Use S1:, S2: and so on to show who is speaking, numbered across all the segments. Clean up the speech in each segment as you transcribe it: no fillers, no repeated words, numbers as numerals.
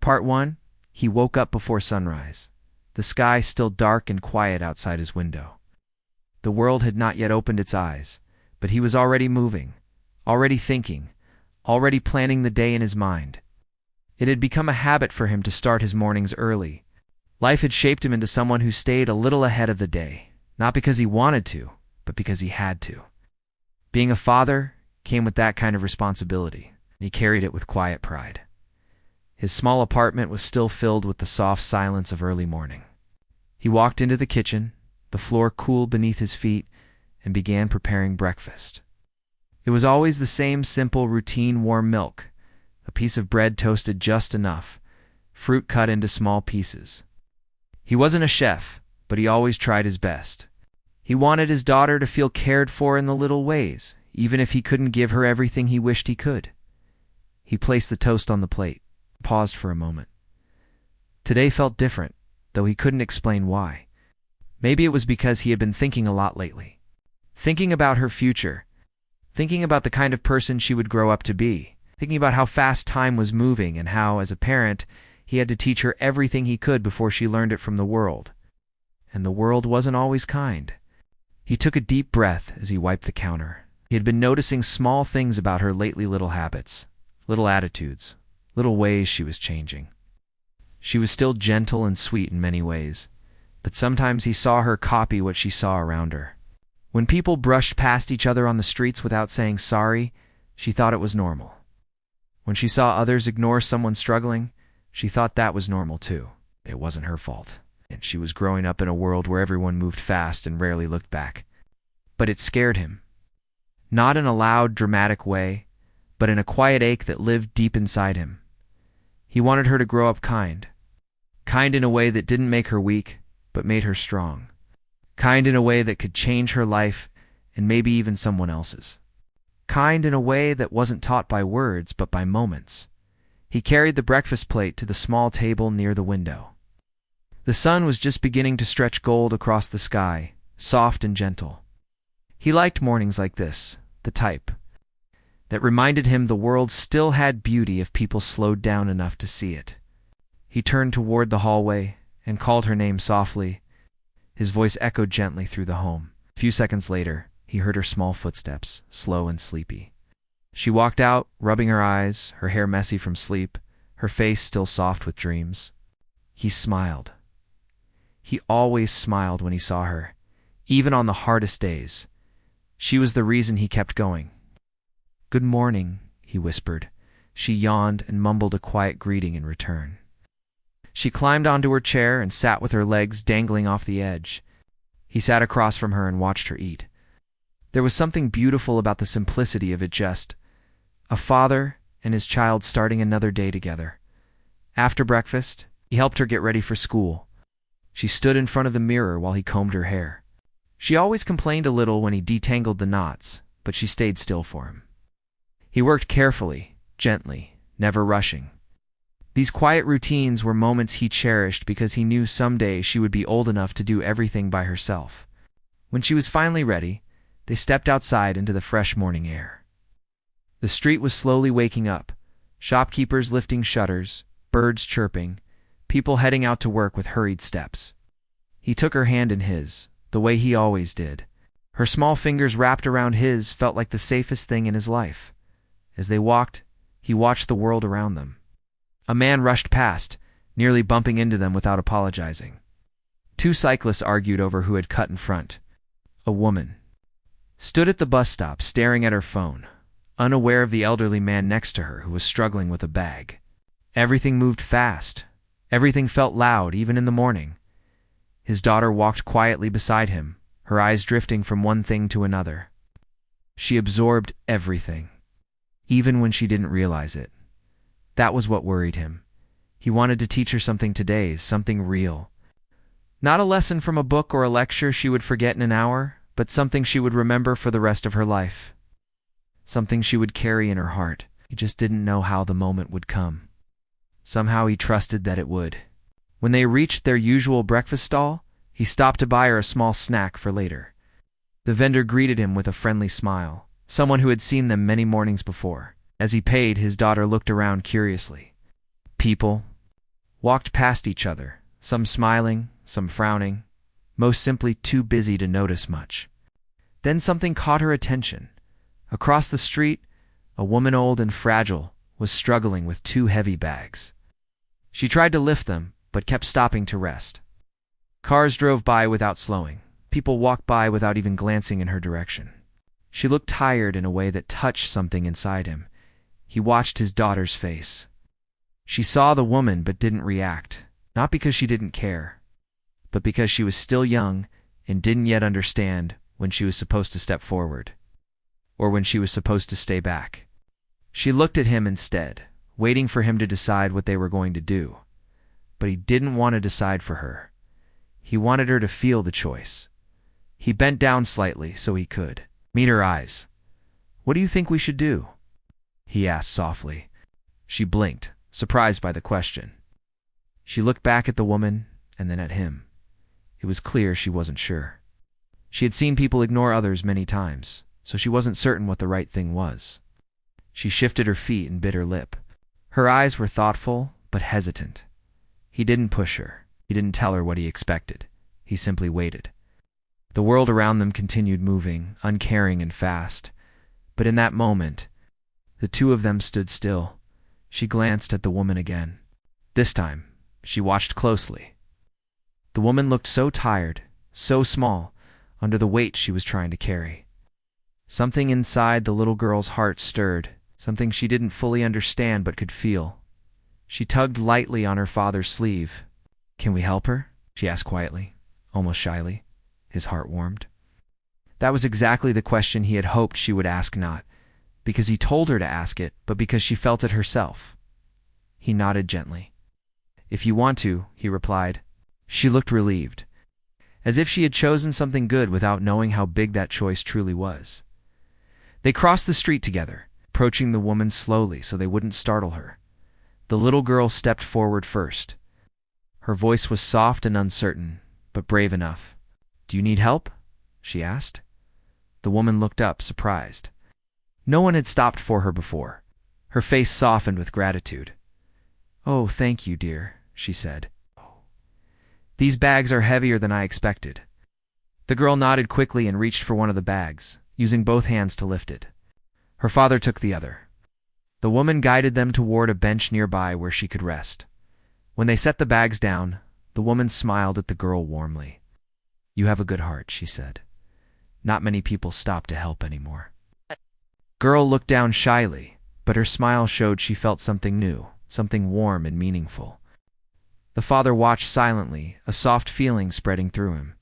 S1: Part 1. He woke up before sunrise. The sky still dark and quiet outside his window. The world had not yet opened its eyes, but he was already moving, already thinking, already planning the day in his mind. It had become a habit for him to start his mornings early. Life had shaped him into someone who stayed a little ahead of the day, not because he wanted to, but because he had to. Being a father came with that kind of responsibility, and he carried it with quiet pride. His small apartment was still filled with the soft silence of early morning. He walked into the kitchen, the floor cool beneath his feet, and began preparing breakfast. It was always the same simple routine: warm milk, a piece of bread toasted just enough, fruit cut into small pieces. He wasn't a chef, but he always tried his best. He wanted his daughter to feel cared for in the little ways, even if he couldn't give her everything he wished he could. He placed the toast on the plate, paused for a moment. Today felt different, though he couldn't explain why. Maybe it was because he had been thinking a lot lately. Thinking about her future. Thinking about the kind of person she would grow up to be. Thinking about how fast time was moving and how, as a parent, he had to teach her everything he could before she learned it from the world. And the world wasn't always kind. He took a deep breath as he wiped the counter. He had been noticing small things about her lately, little habits, little attitudes, little ways she was changing. She was still gentle and sweet in many ways, but sometimes he saw her copy what she saw around her. When people brushed past each other on the streets without saying sorry, she thought it was normal. When she saw others ignore someone struggling, she thought that was normal too. It wasn't her fault, and she was growing up in a world where everyone moved fast and rarely looked back. But it scared him. Not in a loud, dramatic way, but in a quiet ache that lived deep inside him. He wanted her to grow up kind. Kind in a way that didn't make her weak, but made her strong. Kind in a way that could change her life and maybe even someone else's. Kind in a way that wasn't taught by words, but by moments. He carried the breakfast plate to the small table near the window. The sun was just beginning to stretch gold across the sky, soft and gentle. He liked mornings like this, the type that reminded him the world still had beauty if people slowed down enough to see it. He turned toward the hallway and called her name softly. His voice echoed gently through the home. A few seconds later, he heard her small footsteps, slow and sleepy. She walked out, rubbing her eyes, her hair messy from sleep, her face still soft with dreams. He smiled. He always smiled when he saw her, even on the hardest days. She was the reason he kept going. "Good morning," he whispered. She yawned and mumbled a quiet greeting in return. She climbed onto her chair and sat with her legs dangling off the edge. He sat across from her and watched her eat. There was something beautiful about the simplicity of it, just a father and his child starting another day together. After breakfast, he helped her get ready for school. She stood in front of the mirror while he combed her hair. She always complained a little when he detangled the knots, but she stayed still for him. He worked carefully, gently, never rushing. These quiet routines were moments he cherished because he knew someday she would be old enough to do everything by herself. When she was finally ready, they stepped outside into the fresh morning air. The street was slowly waking up, shopkeepers lifting shutters, birds chirping, people heading out to work with hurried steps. He took her hand in his, the way he always did. Her small fingers wrapped around his felt like the safest thing in his life. As they walked, he watched the world around them. A man rushed past, nearly bumping into them without apologizing. Two cyclists argued over who had cut in front. A woman stood at the bus stop staring at her phone, unaware of the elderly man next to her who was struggling with a bag. Everything moved fast. Everything felt loud, even in the morning. His daughter walked quietly beside him, her eyes drifting from one thing to another. She absorbed everything, even when she didn't realize it. That was what worried him. He wanted to teach her something today, something real. Not a lesson from a book or a lecture she would forget in an hour, but something she would remember for the rest of her life. Something she would carry in her heart. He just didn't know how the moment would come. Somehow he trusted that it would. When they reached their usual breakfast stall, he stopped to buy her a small snack for later. The vendor greeted him with a friendly smile, someone who had seen them many mornings before. As he paid, his daughter looked around curiously. People, walked past each other, some smiling, some frowning, most simply too busy to notice much. Then something caught her attention. Across the street, a woman old and fragile was struggling with two heavy bags. She tried to lift them, but kept stopping to rest. Cars drove by without slowing. People walked by without even glancing in her direction. She looked tired in a way that touched something inside him. He watched his daughter's face. She saw the woman but didn't react, not because she didn't care, but because she was still young and didn't yet understand when she was supposed to step forward, or when she was supposed to stay back. She looked at him instead, waiting for him to decide what they were going to do. But he didn't want to decide for her. He wanted her to feel the choice. He bent down slightly so he could meet her eyes. "What do you think we should do?" he asked softly. She blinked, surprised by the question. She looked back at the woman and then at him. It was clear she wasn't sure. She had seen people ignore others many times, so she wasn't certain what the right thing was. She shifted her feet and bit her lip. Her eyes were thoughtful, but hesitant. He didn't push her. He didn't tell her what he expected. He simply waited. The world around them continued moving, uncaring and fast. But in that moment, the two of them stood still. She glanced at the woman again. This time, she watched closely. The woman looked so tired, so small, under the weight she was trying to carry. Something inside the little girl's heart stirred, something she didn't fully understand but could feel. She tugged lightly on her father's sleeve. "Can we help her?" she asked quietly, almost shyly. His heart warmed. That was exactly the question he had hoped she would ask, not because he told her to ask it, but because she felt it herself. He nodded gently. "If you want to," he replied. She looked relieved, as if she had chosen something good without knowing how big that choice truly was. They crossed the street together, approaching the woman slowly so they wouldn't startle her. The little girl stepped forward first. Her voice was soft and uncertain, but brave enough. "Do you need help?" she asked. The woman looked up, surprised. No one had stopped for her before. Her face softened with gratitude. "Oh, thank you, dear," she said. "These bags are heavier than I expected." The girl nodded quickly and reached for one of the bags, using both hands to lift it. Her father took the other. The woman guided them toward a bench nearby where she could rest. When they set the bags down, the woman smiled at the girl warmly. "You have a good heart," she said. "Not many people stop to help anymore." Girl looked down shyly, but her smile showed she felt something new, something warm and meaningful. The father watched silently, a soft feeling spreading through him.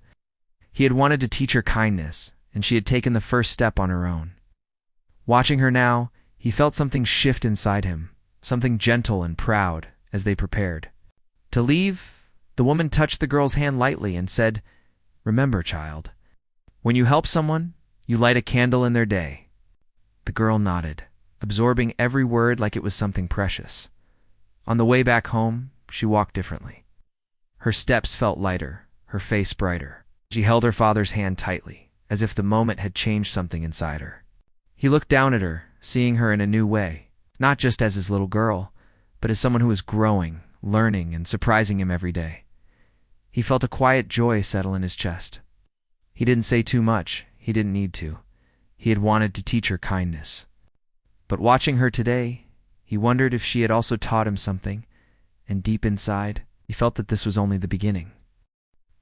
S1: He had wanted to teach her kindness, and she had taken the first step on her own. Watching her now, he felt something shift inside him, something gentle and proud, as they prepared to leave. The woman touched the girl's hand lightly and said, "Remember, child, when you help someone, you light a candle in their day." The girl nodded, absorbing every word like it was something precious. On the way back home, she walked differently. Her steps felt lighter, her face brighter. She held her father's hand tightly, as if the moment had changed something inside her. He looked down at her, seeing her in a new way, not just as his little girl, but as someone who was growing, learning, and surprising him every day. He felt a quiet joy settle in his chest. He didn't say too much. He didn't need to. He had wanted to teach her kindness. But watching her today, he wondered if she had also taught him something, and deep inside, he felt that this was only the beginning.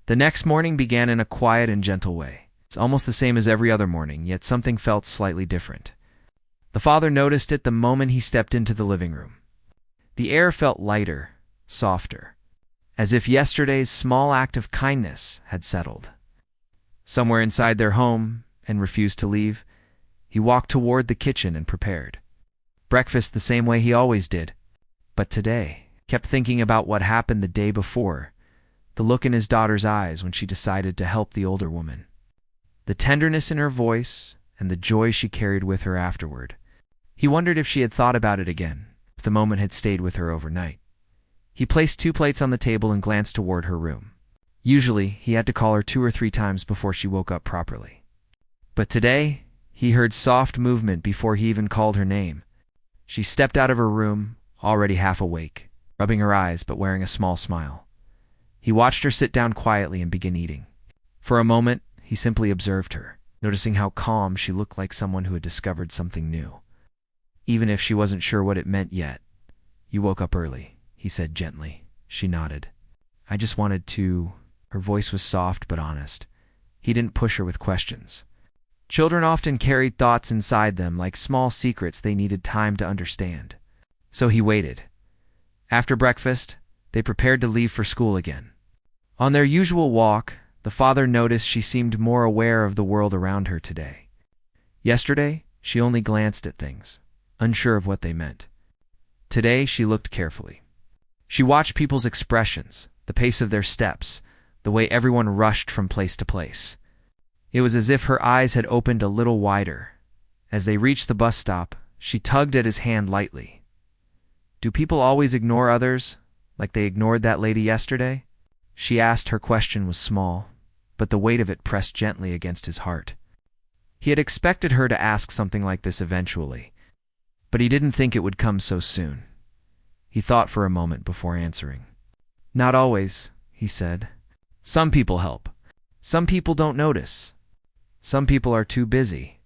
S1: The next morning began in a quiet and gentle way. It's almost the same as every other morning, yet something felt slightly different. The father noticed it the moment he stepped into the living room. The air felt lighter, softer, as if yesterday's small act of kindness had settled. Somewhere inside their home, and refused to leave, he walked toward the kitchen and prepared breakfast the same way he always did. But today, kept thinking about what happened the day before, the look in his daughter's eyes when she decided to help the older woman, the tenderness in her voice, and the joy she carried with her afterward. He wondered if she had thought about it again, if the moment had stayed with her overnight. He placed 2 plates on the table and glanced toward her room. Usually, he had to call her 2 or 3 times before she woke up properly. But today, he heard soft movement before he even called her name. She stepped out of her room, already half awake. rubbing her eyes but wearing a small smile. He watched her sit down quietly and begin eating. For a moment, he simply observed her, noticing how calm she looked, like someone who had discovered something new. Even if she wasn't sure what it meant yet. "You woke up early," he said gently. She nodded. "I just wanted to—" Her voice was soft but honest. He didn't push her with questions. Children often carried thoughts inside them like small secrets they needed time to understand. So he waited. After breakfast, they prepared to leave for school again. On their usual walk, the father noticed she seemed more aware of the world around her today. Yesterday, she only glanced at things, unsure of what they meant. Today, she looked carefully. She watched people's expressions, the pace of their steps, the way everyone rushed from place to place. It was as if her eyes had opened a little wider. As they reached the bus stop, she tugged at his hand lightly. "Do people always ignore others, like they ignored that lady yesterday?" She asked. Her question was small, but the weight of it pressed gently against his heart. He had expected her to ask something like this eventually, but he didn't think it would come so soon. He thought for a moment before answering. "Not always," he said. "Some people help. Some people don't notice. Some people are too busy.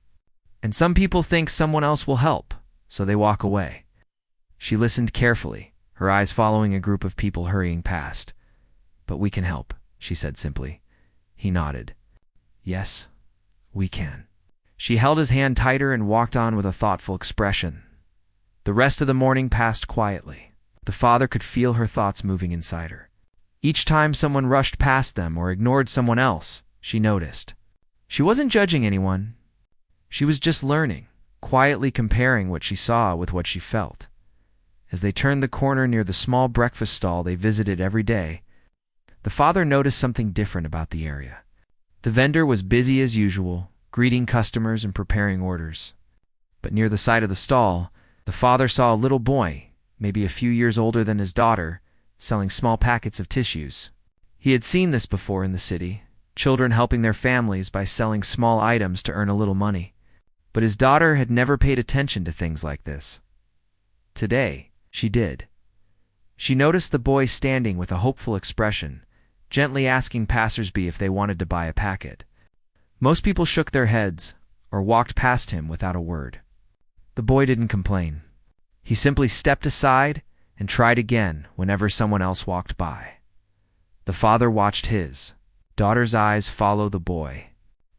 S1: And some people think someone else will help, so they walk away." She listened carefully, her eyes following a group of people hurrying past. "But we can help," she said simply. He nodded. "Yes, we can." She held his hand tighter and walked on with a thoughtful expression. The rest of the morning passed quietly. The father could feel her thoughts moving inside her. Each time someone rushed past them or ignored someone else, she noticed. She wasn't judging anyone. She was just learning, quietly comparing what she saw with what she felt. As they turned the corner near the small breakfast stall they visited every day, the father noticed something different about the area. The vendor was busy as usual, greeting customers and preparing orders. But near the side of the stall, the father saw a little boy, maybe a few years older than his daughter, selling small packets of tissues. He had seen this before in the city, children helping their families by selling small items to earn a little money. But his daughter had never paid attention to things like this. Today, she did. She noticed the boy standing with a hopeful expression, gently asking passersby if they wanted to buy a packet. Most people shook their heads or walked past him without a word. The boy didn't complain. He simply stepped aside and tried again whenever someone else walked by. The father watched his daughter's eyes follow the boy.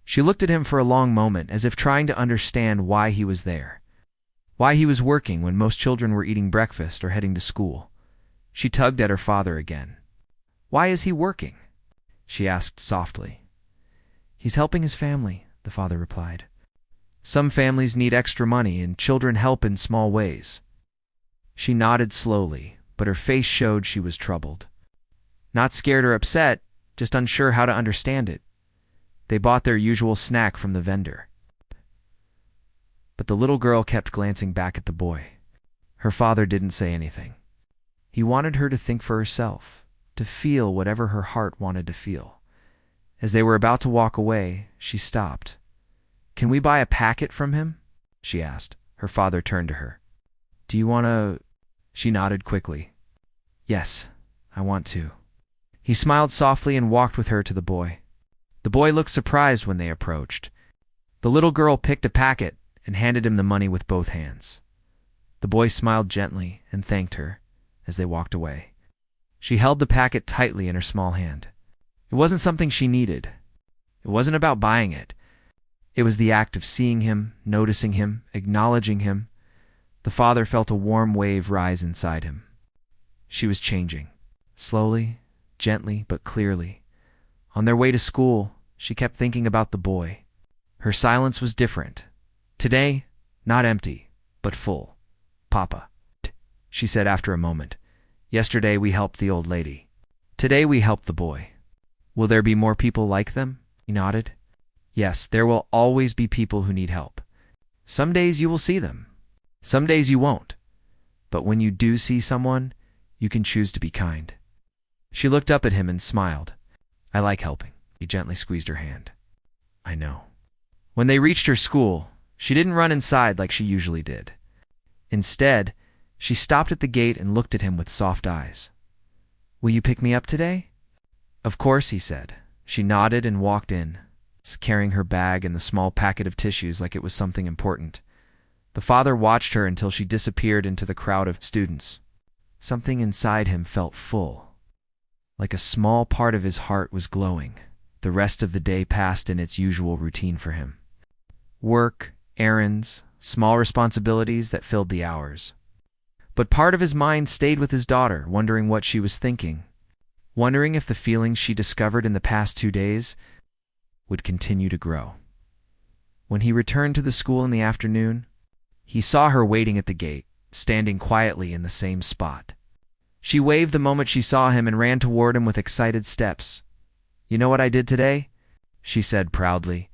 S1: She looked at him for a long moment, as if trying to understand why he was there, why he was working when most children were eating breakfast or heading to school. She tugged at her father again. "Why is he working?" she asked softly. "He's helping his family," the father replied. "Some families need extra money and children help in small ways." She nodded slowly, but her face showed she was troubled. Not scared or upset, just unsure how to understand it. They bought their usual snack from the vendor. But the little girl kept glancing back at the boy. Her father didn't say anything. He wanted her to think for herself, to feel whatever her heart wanted to feel. As they were about to walk away, she stopped. "Can we buy a packet from him?" she asked. Her father turned to her. "Do you want to—" She nodded quickly. "Yes, I want to." He smiled softly and walked with her to the boy. The boy looked surprised when they approached. The little girl picked a packet and handed him the money with both hands. The boy smiled gently and thanked her as they walked away. She held the packet tightly in her small hand. It wasn't something she needed. It wasn't about buying it. It was the act of seeing him, noticing him, acknowledging him. The father felt a warm wave rise inside him. She was changing, slowly, gently, but clearly. On their way to school, she kept thinking about the boy. Her silence was different. Today, not empty, but full. "Papa," she said after a moment. "Yesterday we helped the old lady. Today we helped the boy. Will there be more people like them?" He nodded. "Yes, there will always be people who need help. Some days you will see them. Some days you won't. But when you do see someone, you can choose to be kind." She looked up at him and smiled. "I like helping." He gently squeezed her hand. "I know." When they reached her school, she didn't run inside like she usually did. Instead, She stopped at the gate and looked at him with soft eyes. "Will you pick me up today?" "Of course," he said. She nodded and walked in, carrying her bag and the small packet of tissues like it was something important. The father watched her until she disappeared into the crowd of students. Something inside him felt full, like a small part of his heart was glowing. The rest of the day passed in its usual routine for him. Work, errands, small responsibilities that filled the hours. But part of his mind stayed with his daughter, wondering what she was thinking, wondering if the feelings she discovered in the past 2 days would continue to grow. When he returned to the school in the afternoon, he saw her waiting at the gate, standing quietly in the same spot. She waved the moment she saw him and ran toward him with excited steps. "You know what I did today?" she said proudly.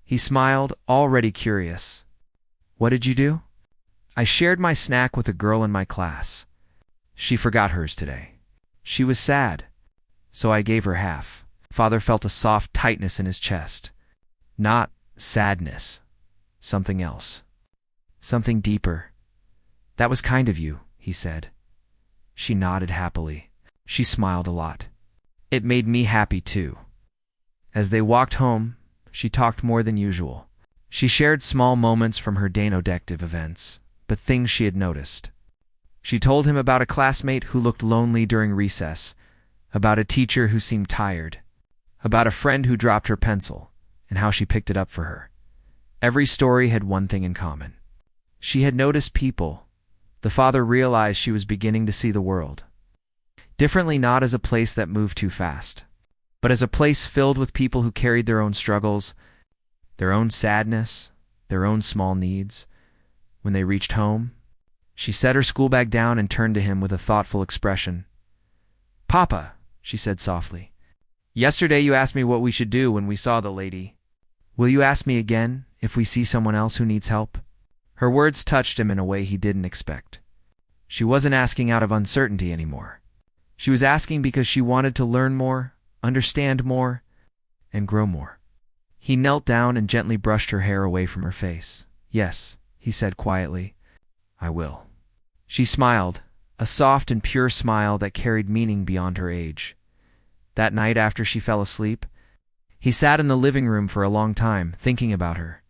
S1: He smiled, already curious. "What did you do?" "I shared my snack with a girl in my class. She forgot hers today. She was sad, so I gave her half." Father felt a soft tightness in his chest. Not sadness. Something else. Something deeper. "That was kind of you," he said. She nodded happily. She smiled a lot. "It made me happy too." As they walked home, she talked more than usual. She shared small moments from her Danodective events, but things she had noticed. She told him about a classmate who looked lonely during recess, about a teacher who seemed tired, about a friend who dropped her pencil, and how she picked it up for her. Every story had one thing in common. She had noticed people. The father realized she was beginning to see the world differently, not as a place that moved too fast, but as a place filled with people who carried their own struggles, their own sadness, their own small needs. When they reached home, she set her school bag down and turned to him with a thoughtful expression. "Papa," she said softly, "yesterday you asked me what we should do when we saw the lady. Will you ask me again if we see someone else who needs help?" Her words touched him in a way he didn't expect. She wasn't asking out of uncertainty anymore. She was asking because she wanted to learn more, understand more, and grow more. He knelt down and gently brushed her hair away from her face. "Yes," he said quietly, "I will." She smiled, a soft and pure smile that carried meaning beyond her age. That night after she fell asleep, he sat in the living room for a long time, thinking about her.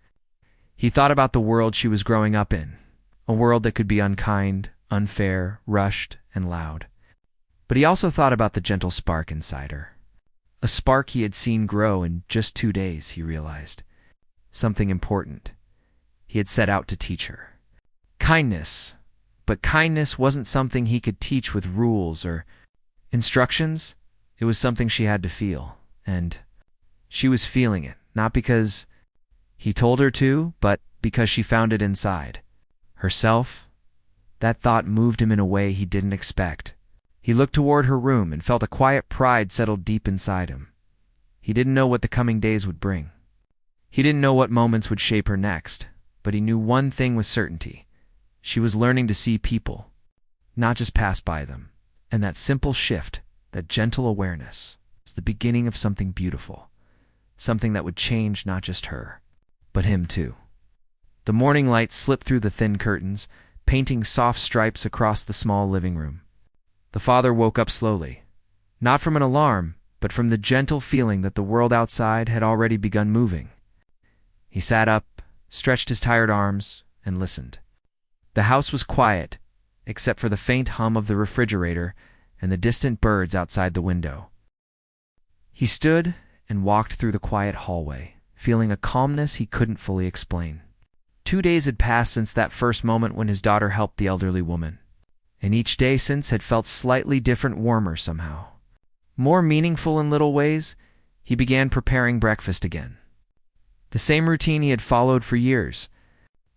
S1: He thought about the world she was growing up in, a world that could be unkind, unfair, rushed, and loud. But he also thought about the gentle spark inside her. A spark he had seen grow in just 2 days, he realized. Something important. He had set out to teach her. Kindness. But kindness wasn't something he could teach with rules or instructions. It was something she had to feel. And she was feeling it, not because he told her to, but because she found it inside herself. That thought moved him in a way he didn't expect. He looked toward her room and felt a quiet pride settle deep inside him. He didn't know what the coming days would bring. He didn't know what moments would shape her next, but he knew one thing with certainty. She was learning to see people, not just pass by them. And that simple shift, that gentle awareness, was the beginning of something beautiful, something that would change not just her, but him too. The morning light slipped through the thin curtains, painting soft stripes across the small living room. The father woke up slowly, not from an alarm, but from the gentle feeling that the world outside had already begun moving. He sat up, stretched his tired arms, and listened. The house was quiet, except for the faint hum of the refrigerator and the distant birds outside the window. He stood and walked through the quiet hallway, feeling a calmness he couldn't fully explain. 2 days had passed since that first moment when his daughter helped the elderly woman, and each day since had felt slightly different, warmer somehow. More meaningful in little ways. He began preparing breakfast again. The same routine he had followed for years,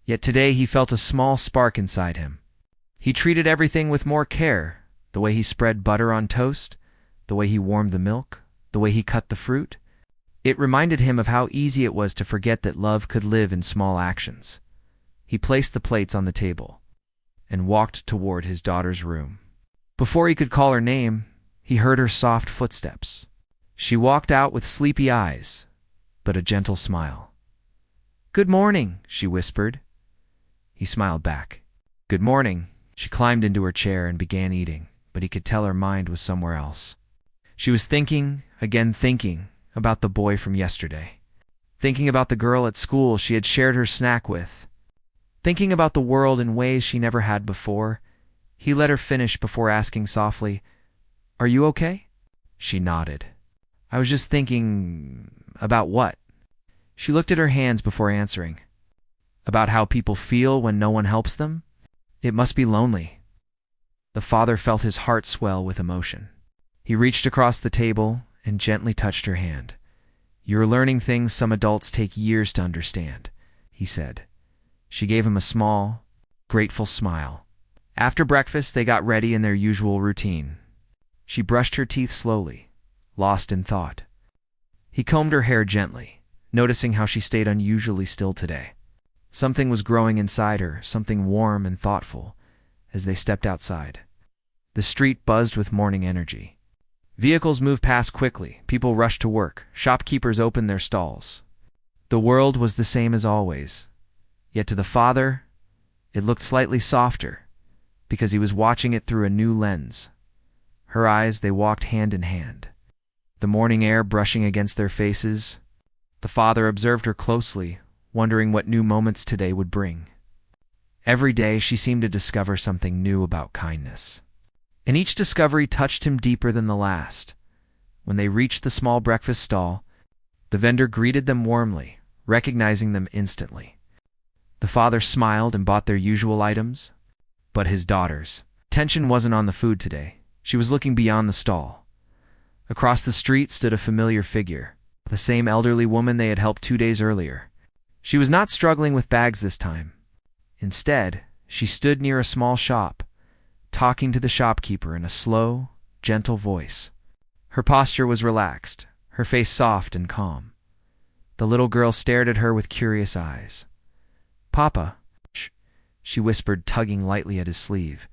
S1: yet today he felt a small spark inside him. He treated everything with more care, the way he spread butter on toast, the way he warmed the milk, the way he cut the fruit. It reminded him of how easy it was to forget that love could live in small actions. He placed the plates on the table and walked toward his daughter's room. Before he could call her name, he heard her soft footsteps. She walked out with sleepy eyes, but a gentle smile. "Good morning," she whispered. He smiled back. "Good morning," She climbed into her chair and began eating, but he could tell her mind was somewhere else. She was thinking, again thinking, about the boy from yesterday. Thinking about the girl at school she had shared her snack with. Thinking about the world in ways she never had before. He let her finish before asking softly, "Are you okay?" She nodded. "I was just thinking... about what?" She looked at her hands before answering. "About how people feel when no one helps them? It must be lonely." The father felt his heart swell with emotion. He reached across the table and gently touched her hand. "You're learning things some adults take years to understand," he said. She gave him a small, grateful smile. After breakfast, they got ready in their usual routine. She brushed her teeth slowly, lost in thought. He combed her hair gently, noticing how she stayed unusually still today. Something was growing inside her, something warm and thoughtful, as they stepped outside. The street buzzed with morning energy. Vehicles moved past quickly, people rushed to work, shopkeepers opened their stalls. The world was the same as always, yet to the father, it looked slightly softer, because he was watching it through a new lens. Her eyes, they walked hand in hand. The morning air brushing against their faces. The father observed her closely, wondering what new moments today would bring. Every day she seemed to discover something new about kindness. And each discovery touched him deeper than the last. When they reached the small breakfast stall, the vendor greeted them warmly, recognizing them instantly. The father smiled and bought their usual items, but his daughter's attention wasn't on the food today. She was looking beyond the stall. Across the street stood a familiar figure, the same elderly woman they had helped 2 days earlier. She was not struggling with bags this time. Instead, she stood near a small shop, talking to the shopkeeper in a slow, gentle voice. Her posture was relaxed, her face soft and calm. The little girl stared at her with curious eyes. "Papa," she whispered, tugging lightly at his sleeve.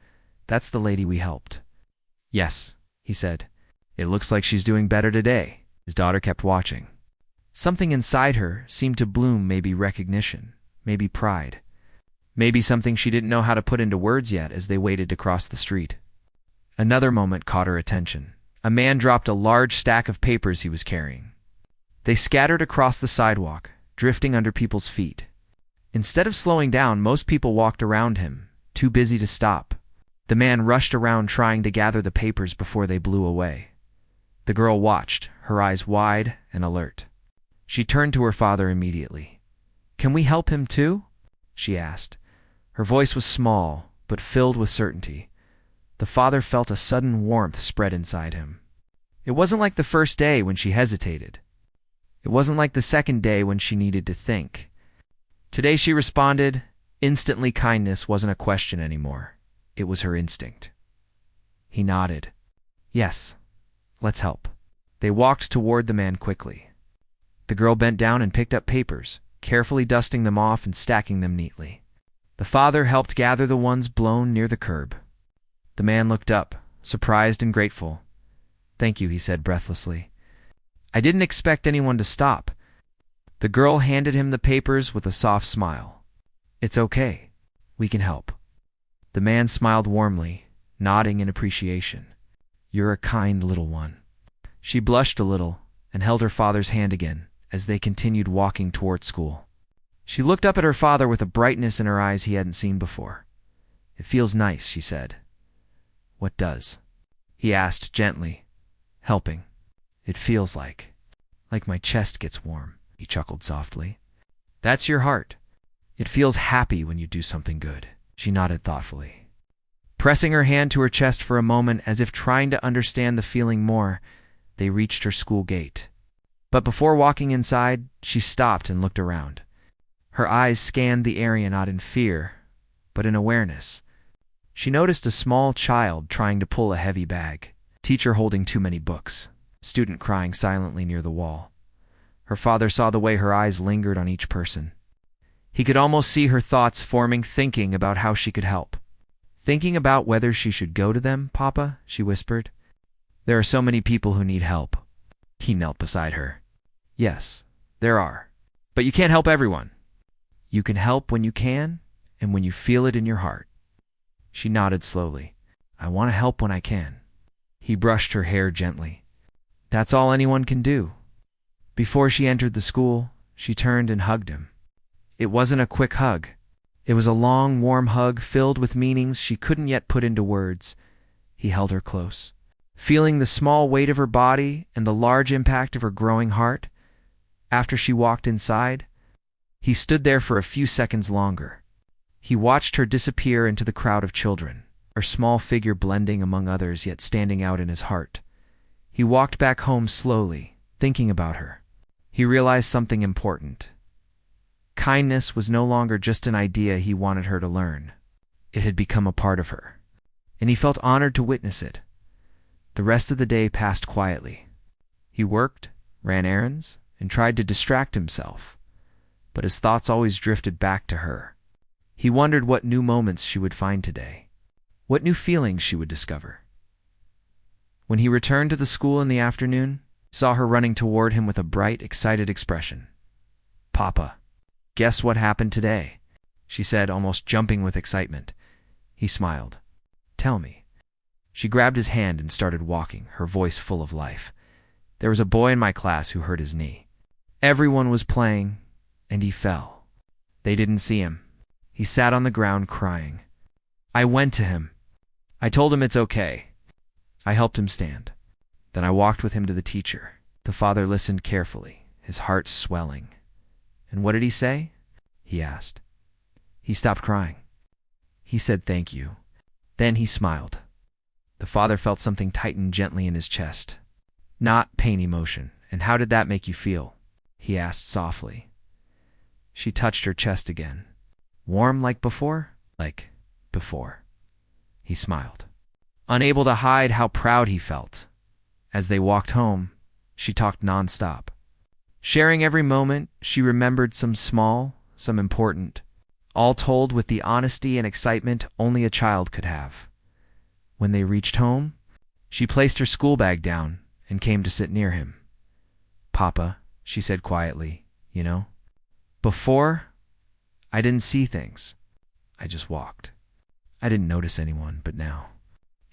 S1: "That's the lady we helped." "Yes," he said. "It looks like she's doing better today." His daughter kept watching. Something inside her seemed to bloom, maybe recognition, maybe pride. Maybe something she didn't know how to put into words yet as they waited to cross the street. Another moment caught her attention. A man dropped a large stack of papers he was carrying. They scattered across the sidewalk, drifting under people's feet. Instead of slowing down, most people walked around him, too busy to stop. The man rushed around trying to gather the papers before they blew away. The girl watched, her eyes wide and alert. She turned to her father immediately. "Can we help him too?" she asked. Her voice was small, but filled with certainty. The father felt a sudden warmth spread inside him. It wasn't like the first day when she hesitated. It wasn't like the second day when she needed to think. Today she responded. Instantly, kindness wasn't a question anymore. It was her instinct. He nodded. "Yes, let's help." They walked toward the man quickly. The girl bent down and picked up papers, carefully dusting them off and stacking them neatly. The father helped gather the ones blown near the curb. The man looked up, surprised and grateful. "Thank you," he said breathlessly. "I didn't expect anyone to stop." The girl handed him the papers with a soft smile. "It's okay. We can help." The man smiled warmly, nodding in appreciation. "You're a kind little one." She blushed a little and held her father's hand again as they continued walking toward school. She looked up at her father with a brightness in her eyes he hadn't seen before. "It feels nice," she said. "What does?" he asked gently. "Helping. It feels like my chest gets warm," he chuckled softly. "That's your heart. It feels happy when you do something good." She nodded thoughtfully. Pressing her hand to her chest for a moment as if trying to understand the feeling more, they reached her school gate. But before walking inside, she stopped and looked around. Her eyes scanned the area not in fear, but in awareness. She noticed a small child trying to pull a heavy bag, teacher holding too many books, student crying silently near the wall. Her father saw the way her eyes lingered on each person. He could almost see her thoughts forming, thinking about how she could help. "Thinking about whether she should go to them, Papa?" she whispered. "There are so many people who need help." He knelt beside her. "Yes, there are. But you can't help everyone. You can help when you can and when you feel it in your heart." She nodded slowly. I want to help when I can. He brushed her hair gently. That's all anyone can do. Before she entered the school, she turned and hugged him. It wasn't a quick hug. It was a long, warm hug filled with meanings she couldn't yet put into words. He held her close. Feeling the small weight of her body and the large impact of her growing heart, after she walked inside, he stood there for a few seconds longer. He watched her disappear into the crowd of children, her small figure blending among others yet standing out in his heart. He walked back home slowly, thinking about her. He realized something important. Kindness was no longer just an idea he wanted her to learn. It had become a part of her, and he felt honored to witness it. The rest of the day passed quietly. He worked, ran errands, and tried to distract himself, but his thoughts always drifted back to her. He wondered what new moments she would find today, what new feelings she would discover. When he returned to the school in the afternoon, he saw her running toward him with a bright, excited expression. "Papa, guess what happened today?" she said, almost jumping with excitement. He smiled. "Tell me." She grabbed his hand and started walking, her voice full of life. "There was a boy in my class who hurt his knee. Everyone was playing, and he fell. They didn't see him. He sat on the ground crying. I went to him. I told him it's okay. I helped him stand. Then I walked with him to the teacher." The father listened carefully, his heart swelling. "And what did he say?" he asked. "He stopped crying. He said thank you." Then he smiled. The father felt something tighten gently in his chest. Not pain, emotion. "And how did that make you feel?" he asked softly. She touched her chest again. "Warm like before?" "Like before." He smiled, unable to hide how proud he felt. As they walked home, she talked nonstop. Sharing every moment, she remembered some small, some important, all told with the honesty and excitement only a child could have. When they reached home, she placed her school bag down and came to sit near him. "Papa," she said quietly, "you know, before, I didn't see things. I just walked. I didn't notice anyone, but now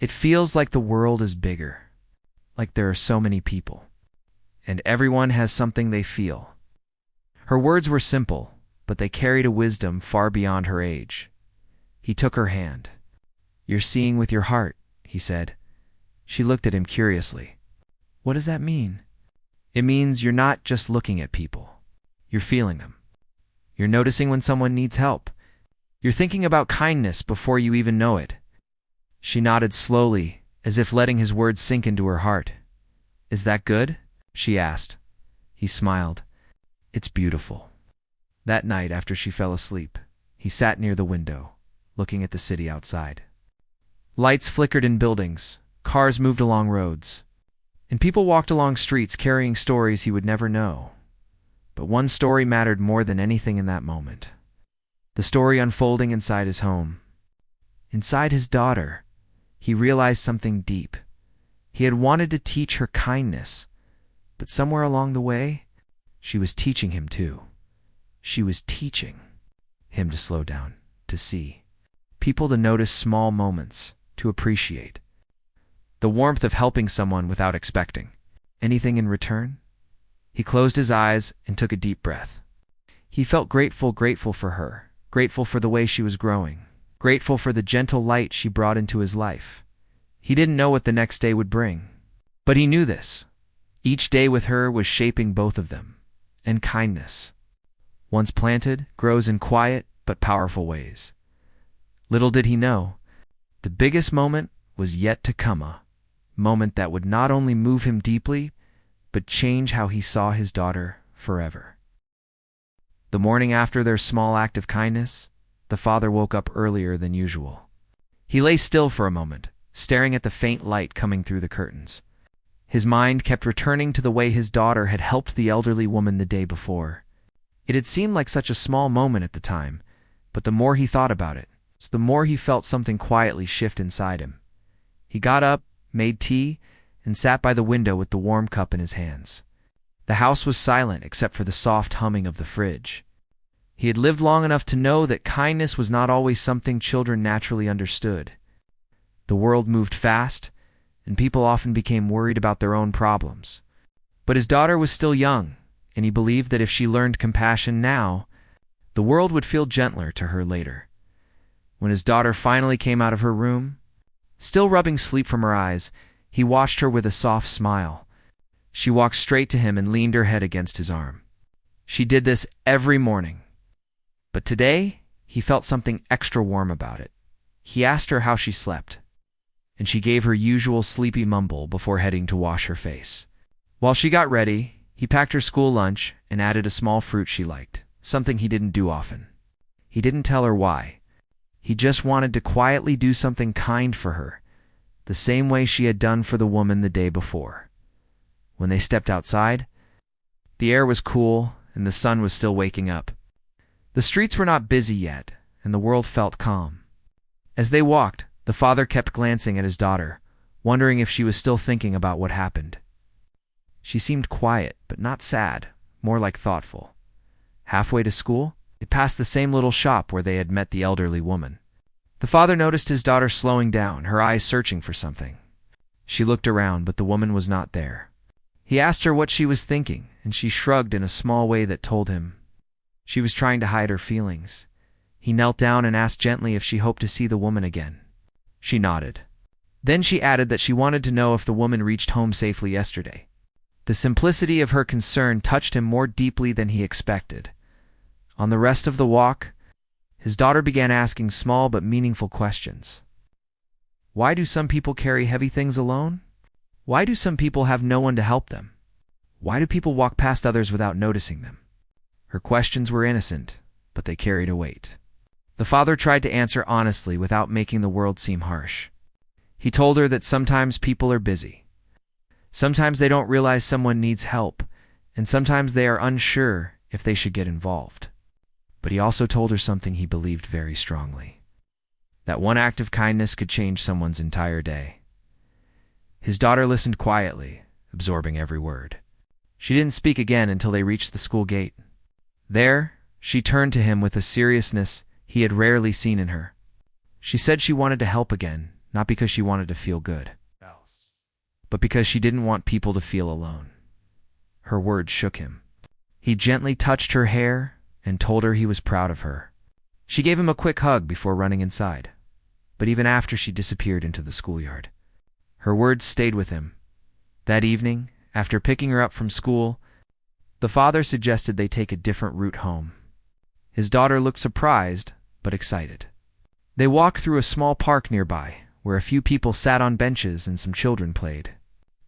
S1: it feels like the world is bigger, like there are so many people, and everyone has something they feel." Her words were simple, but they carried a wisdom far beyond her age. He took her hand. "You're seeing with your heart," he said. She looked at him curiously. "What does that mean?" "It means you're not just looking at people. You're feeling them. You're noticing when someone needs help. You're thinking about kindness before you even know it." She nodded slowly, as if letting his words sink into her heart. "Is that good?" she asked. He smiled. "It's beautiful." That night, after she fell asleep, he sat near the window, looking at the city outside. Lights flickered in buildings, cars moved along roads, and people walked along streets carrying stories he would never know. But one story mattered more than anything in that moment. The story unfolding inside his home. Inside his daughter, he realized something deep. He had wanted to teach her kindness, but somewhere along the way, she was teaching him too. She was teaching him to slow down, to see people, to notice small moments, to appreciate the warmth of helping someone without expecting anything in return. He closed his eyes and took a deep breath. He felt grateful for her, grateful for the way she was growing, grateful for the gentle light she brought into his life. He didn't know what the next day would bring, but he knew this. Each day with her was shaping both of them, and kindness, once planted, grows in quiet but powerful ways. Little did he know, the biggest moment was yet to come, a moment that would not only move him deeply, but change how he saw his daughter forever. The morning after their small act of kindness, the father woke up earlier than usual. He lay still for a moment, staring at the faint light coming through the curtains. His mind kept returning to the way his daughter had helped the elderly woman the day before. It had seemed like such a small moment at the time, but the more he thought about it, the more he felt something quietly shift inside him. He got up, made tea, and sat by the window with the warm cup in his hands. The house was silent except for the soft humming of the fridge. He had lived long enough to know that kindness was not always something children naturally understood. The world moved fast, and people often became worried about their own problems. But his daughter was still young, and he believed that if she learned compassion now, the world would feel gentler to her later. When his daughter finally came out of her room, still rubbing sleep from her eyes, he watched her with a soft smile. She walked straight to him and leaned her head against his arm. She did this every morning. But today, he felt something extra warm about it. He asked her how she slept, and she gave her usual sleepy mumble before heading to wash her face. While she got ready, he packed her school lunch and added a small fruit she liked, something he didn't do often. He didn't tell her why. He just wanted to quietly do something kind for her, the same way she had done for the woman the day before. When they stepped outside, the air was cool and the sun was still waking up. The streets were not busy yet, and the world felt calm. As they walked, the father kept glancing at his daughter, wondering if she was still thinking about what happened. She seemed quiet, but not sad, more like thoughtful. Halfway to school, they passed the same little shop where they had met the elderly woman. The father noticed his daughter slowing down, her eyes searching for something. She looked around, but the woman was not there. He asked her what she was thinking, and she shrugged in a small way that told him she was trying to hide her feelings. He knelt down and asked gently if she hoped to see the woman again. She nodded. Then she added that she wanted to know if the woman reached home safely yesterday. The simplicity of her concern touched him more deeply than he expected. On the rest of the walk, his daughter began asking small but meaningful questions. Why do some people carry heavy things alone? Why do some people have no one to help them? Why do people walk past others without noticing them? Her questions were innocent, but they carried a weight. The father tried to answer honestly without making the world seem harsh. He told her that sometimes people are busy. Sometimes they don't realize someone needs help, and sometimes they are unsure if they should get involved. But he also told her something he believed very strongly: that one act of kindness could change someone's entire day. His daughter listened quietly, absorbing every word. She didn't speak again until they reached the school gate. There, she turned to him with a seriousness he had rarely seen in her. She said she wanted to help again, not because she wanted to feel good, but because she didn't want people to feel alone. Her words shook him. He gently touched her hair and told her he was proud of her. She gave him a quick hug before running inside, but even after she disappeared into the schoolyard, her words stayed with him. That evening, after picking her up from school, the father suggested they take a different route home. His daughter looked surprised, but excited. They walked through a small park nearby, where a few people sat on benches and some children played.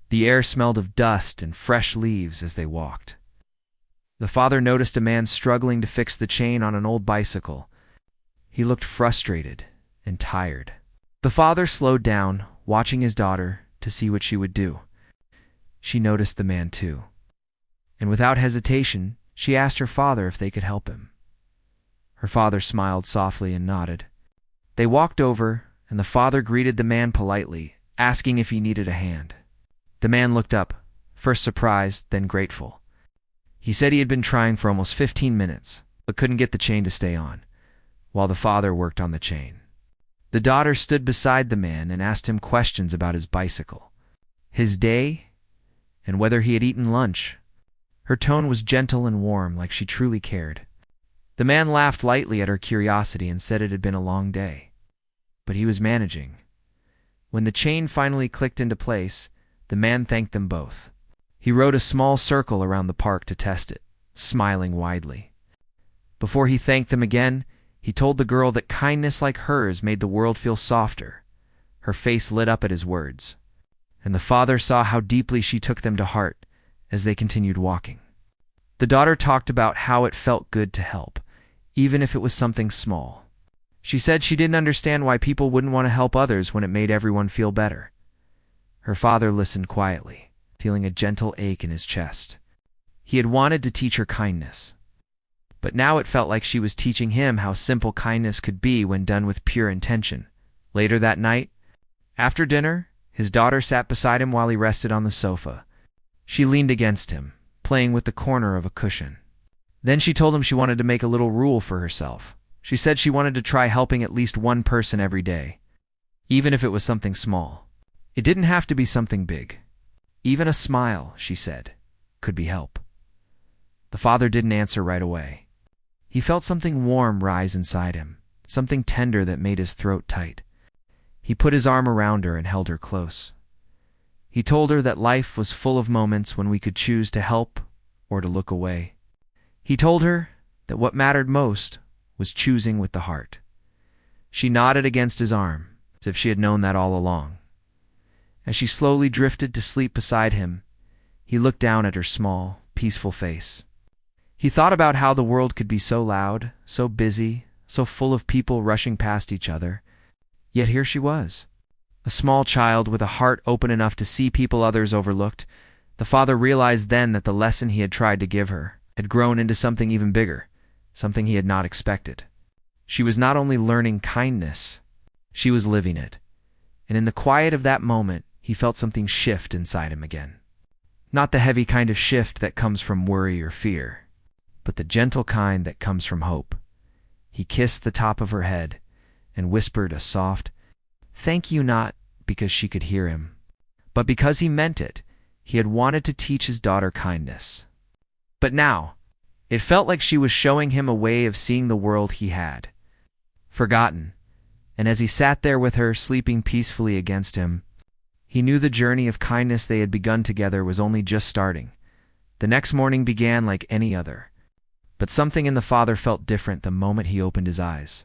S1: The air smelled of dust and fresh leaves as they walked. The father noticed a man struggling to fix the chain on an old bicycle. He looked frustrated and tired. The father slowed down, watching his daughter to see what she would do. She noticed the man too, and without hesitation, she asked her father if they could help him. Her father smiled softly and nodded. They walked over, and the father greeted the man politely, asking if he needed a hand. The man looked up, first surprised, then grateful. He said he had been trying for almost 15 minutes, but couldn't get the chain to stay on, while the father worked on the chain. The daughter stood beside the man and asked him questions about his bicycle, his day, and whether he had eaten lunch. Her tone was gentle and warm, like she truly cared. The man laughed lightly at her curiosity and said it had been a long day, but he was managing. When the chain finally clicked into place, the man thanked them both. He rode a small circle around the park to test it, smiling widely. Before he thanked them again, he told the girl that kindness like hers made the world feel softer. Her face lit up at his words, and the father saw how deeply she took them to heart as they continued walking. The daughter talked about how it felt good to help, even if it was something small. She said she didn't understand why people wouldn't want to help others when it made everyone feel better. Her father listened quietly, feeling a gentle ache in his chest. He had wanted to teach her kindness, but now it felt like she was teaching him how simple kindness could be when done with pure intention. Later that night, after dinner, his daughter sat beside him while he rested on the sofa. She leaned against him, playing with the corner of a cushion. Then she told him she wanted to make a little rule for herself. She said she wanted to try helping at least one person every day, even if it was something small. It didn't have to be something big. Even a smile, she said, could be help. The father didn't answer right away. He felt something warm rise inside him, something tender that made his throat tight. He put his arm around her and held her close. He told her that life was full of moments when we could choose to help or to look away. He told her that what mattered most was choosing with the heart. She nodded against his arm, as if she had known that all along. As she slowly drifted to sleep beside him, he looked down at her small, peaceful face. He thought about how the world could be so loud, so busy, so full of people rushing past each other. Yet here she was, a small child with a heart open enough to see people others overlooked. The father realized then that the lesson he had tried to give her had grown into something even bigger, something he had not expected. She was not only learning kindness, she was living it. And in the quiet of that moment, he felt something shift inside him again. Not the heavy kind of shift that comes from worry or fear, but the gentle kind that comes from hope. He kissed the top of her head and whispered a soft, "Thank you," not because she could hear him, but because he meant it. He had wanted to teach his daughter kindness. But now, it felt like she was showing him a way of seeing the world he had forgotten. And as he sat there with her, sleeping peacefully against him, he knew the journey of kindness they had begun together was only just starting. The next morning began like any other. But something in the father felt different the moment he opened his eyes.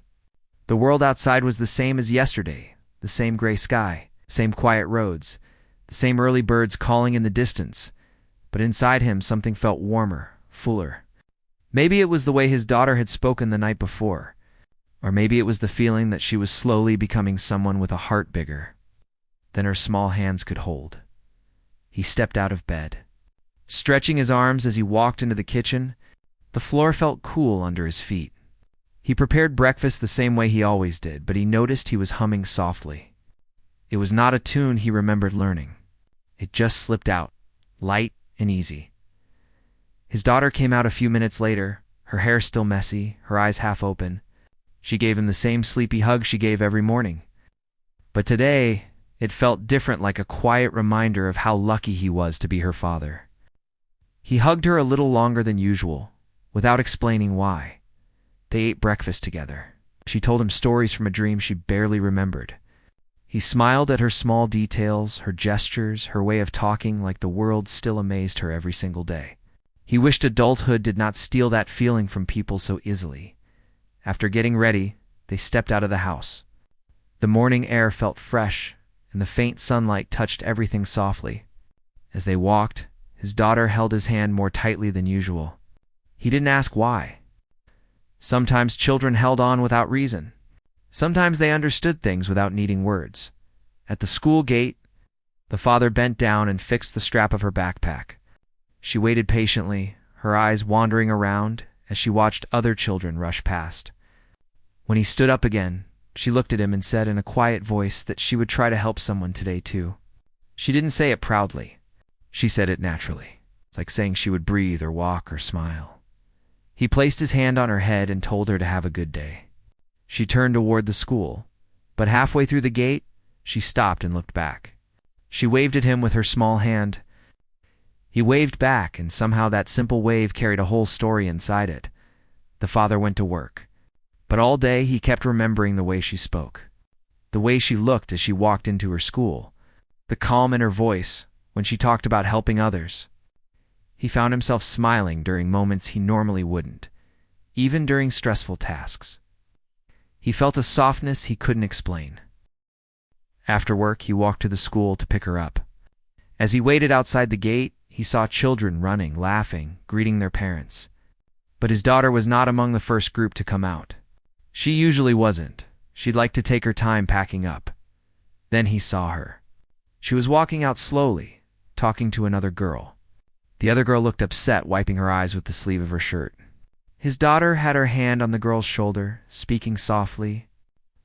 S1: The world outside was the same as yesterday, the same gray sky, same quiet roads, the same early birds calling in the distance. But inside him something felt warmer, fuller. Maybe it was the way his daughter had spoken the night before, or maybe it was the feeling that she was slowly becoming someone with a heart bigger than her small hands could hold. He stepped out of bed. Stretching his arms as he walked into the kitchen, the floor felt cool under his feet. He prepared breakfast the same way he always did, but he noticed he was humming softly. It was not a tune he remembered learning. It just slipped out, light and easy. His daughter came out a few minutes later, her hair still messy, her eyes half open. She gave him the same sleepy hug she gave every morning. But today, it felt different, like a quiet reminder of how lucky he was to be her father. He hugged her a little longer than usual, without explaining why. They ate breakfast together. She told him stories from a dream she barely remembered. He smiled at her small details, her gestures, her way of talking, like the world still amazed her every single day. He wished adulthood did not steal that feeling from people so easily. After getting ready, they stepped out of the house. The morning air felt fresh, and the faint sunlight touched everything softly. As they walked, his daughter held his hand more tightly than usual. He didn't ask why. Sometimes children held on without reason. Sometimes they understood things without needing words. At the school gate, the father bent down and fixed the strap of her backpack. She waited patiently, her eyes wandering around as she watched other children rush past. When he stood up again, she looked at him and said in a quiet voice that she would try to help someone today too. She didn't say it proudly. She said it naturally. It's like saying she would breathe or walk or smile. He placed his hand on her head and told her to have a good day. She turned toward the school, but halfway through the gate, she stopped and looked back. She waved at him with her small hand. He waved back, and somehow that simple wave carried a whole story inside it. The father went to work, but all day he kept remembering the way she spoke, the way she looked as she walked into her school, the calm in her voice when she talked about helping others. He found himself smiling during moments he normally wouldn't, even during stressful tasks. He felt a softness he couldn't explain. After work, he walked to the school to pick her up. As he waited outside the gate, he saw children running, laughing, greeting their parents. But his daughter was not among the first group to come out. She usually wasn't. She'd like to take her time packing up. Then he saw her. She was walking out slowly, talking to another girl. The other girl looked upset, wiping her eyes with the sleeve of her shirt. His daughter had her hand on the girl's shoulder, speaking softly.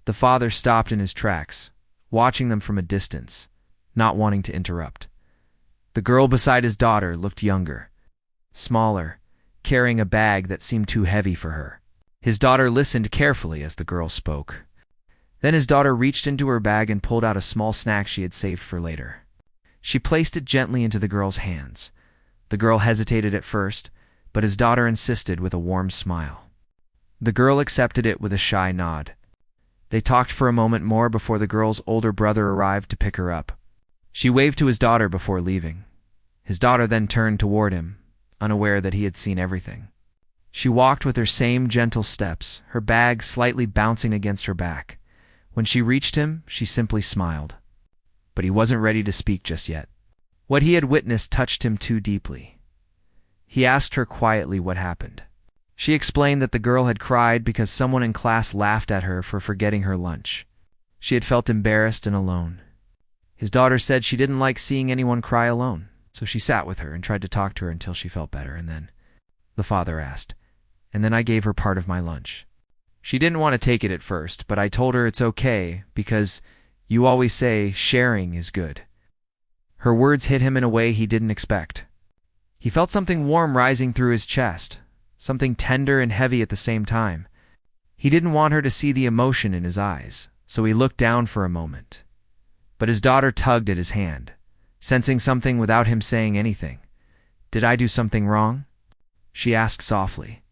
S1: The father stopped in his tracks, watching them from a distance, not wanting to interrupt. The girl beside his daughter looked younger, smaller, carrying a bag that seemed too heavy for her. His daughter listened carefully as the girl spoke. Then his daughter reached into her bag and pulled out a small snack she had saved for later. She placed it gently into the girl's hands. The girl hesitated at first, but his daughter insisted with a warm smile. The girl accepted it with a shy nod. They talked for a moment more before the girl's older brother arrived to pick her up. She waved to his daughter before leaving. His daughter then turned toward him, unaware that he had seen everything. She walked with her same gentle steps, her bag slightly bouncing against her back. When she reached him, she simply smiled. But he wasn't ready to speak just yet. What he had witnessed touched him too deeply. He asked her quietly what happened. She explained that the girl had cried because someone in class laughed at her for forgetting her lunch. She had felt embarrassed and alone. His daughter said she didn't like seeing anyone cry alone, so she sat with her and tried to talk to her until she felt better, and then, the father asked, and then I gave her part of my lunch. She didn't want to take it at first, but I told her it's okay because you always say sharing is good. Her words hit him in a way he didn't expect. He felt something warm rising through his chest, something tender and heavy at the same time. He didn't want her to see the emotion in his eyes, so he looked down for a moment. But his daughter tugged at his hand, sensing something without him saying anything. "Did I do something wrong?" she asked softly.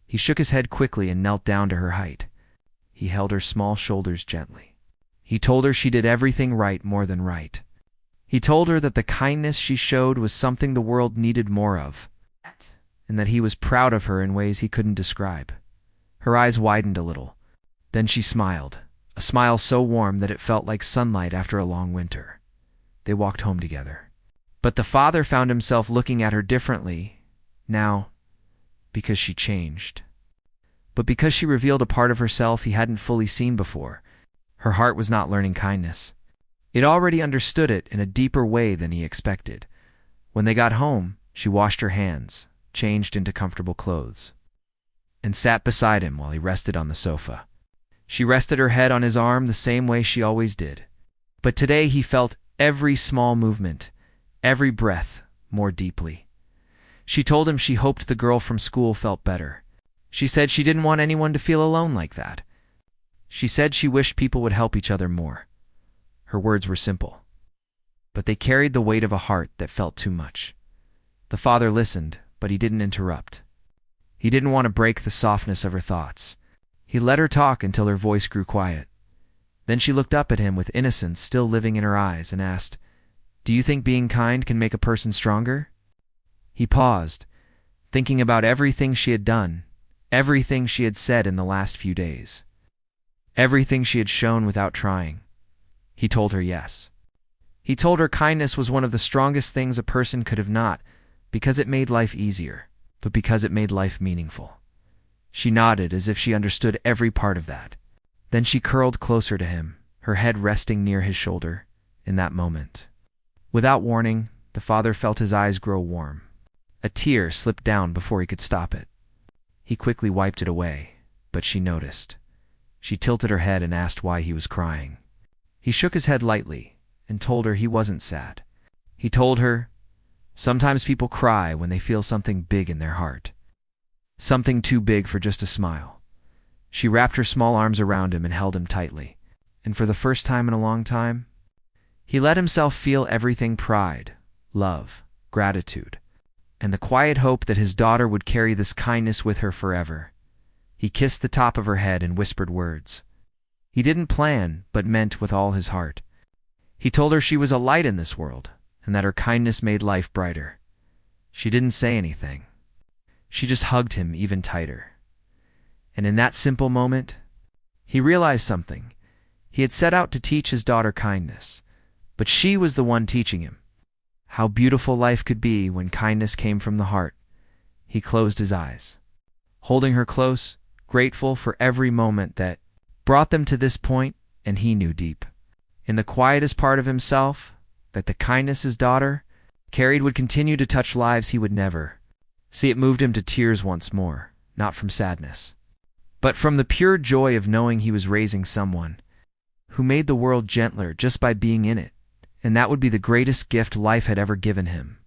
S1: He shook his head quickly and knelt down to her height. He held her small shoulders gently. He told her she did everything right more than right. He told her that the kindness she showed was something the world needed more of, and that he was proud of her in ways he couldn't describe. Her eyes widened a little. Then she smiled, a smile so warm that it felt like sunlight after a long winter. They walked home together. But the father found himself looking at her differently now, because she changed. But because she revealed a part of herself he hadn't fully seen before. Her heart was not learning kindness. It already understood it in a deeper way than he expected. When they got home, she washed her hands, changed into comfortable clothes, and sat beside him while he rested on the sofa. She rested her head on his arm the same way she always did. But today he felt every small movement, every breath, more deeply. She told him she hoped the girl from school felt better. She said she didn't want anyone to feel alone like that. She said she wished people would help each other more. Her words were simple, but they carried the weight of a heart that felt too much. The father listened, but he didn't interrupt. He didn't want to break the softness of her thoughts. He let her talk until her voice grew quiet. Then she looked up at him with innocence still living in her eyes and asked, "Do you think being kind can make a person stronger?" He paused, thinking about everything she had done, everything she had said in the last few days, everything she had shown without trying. He told her yes. He told her kindness was one of the strongest things a person could have, not because it made life easier, but because it made life meaningful. She nodded as if she understood every part of that. Then she curled closer to him, her head resting near his shoulder. In that moment, without warning, the father felt his eyes grow warm. A tear slipped down before he could stop it. He quickly wiped it away, but she noticed. She tilted her head and asked why he was crying. He shook his head lightly and told her he wasn't sad. He told her, "Sometimes people cry when they feel something big in their heart. Something too big for just a smile." She wrapped her small arms around him and held him tightly. And for the first time in a long time, he let himself feel everything: pride, love, gratitude, and the quiet hope that his daughter would carry this kindness with her forever. He kissed the top of her head and whispered words he didn't plan but meant with all his heart. He told her she was a light in this world and that her kindness made life brighter. She didn't say anything. She just hugged him even tighter. And in that simple moment, he realized something. He had set out to teach his daughter kindness, but she was the one teaching him how beautiful life could be when kindness came from the heart. He closed his eyes, holding her close, grateful for every moment that brought them to this point, and he knew deep, in the quietest part of himself, that the kindness his daughter carried would continue to touch lives he would never see. It moved him to tears once more, not from sadness, but from the pure joy of knowing he was raising someone who made the world gentler just by being in it, and that would be the greatest gift life had ever given him.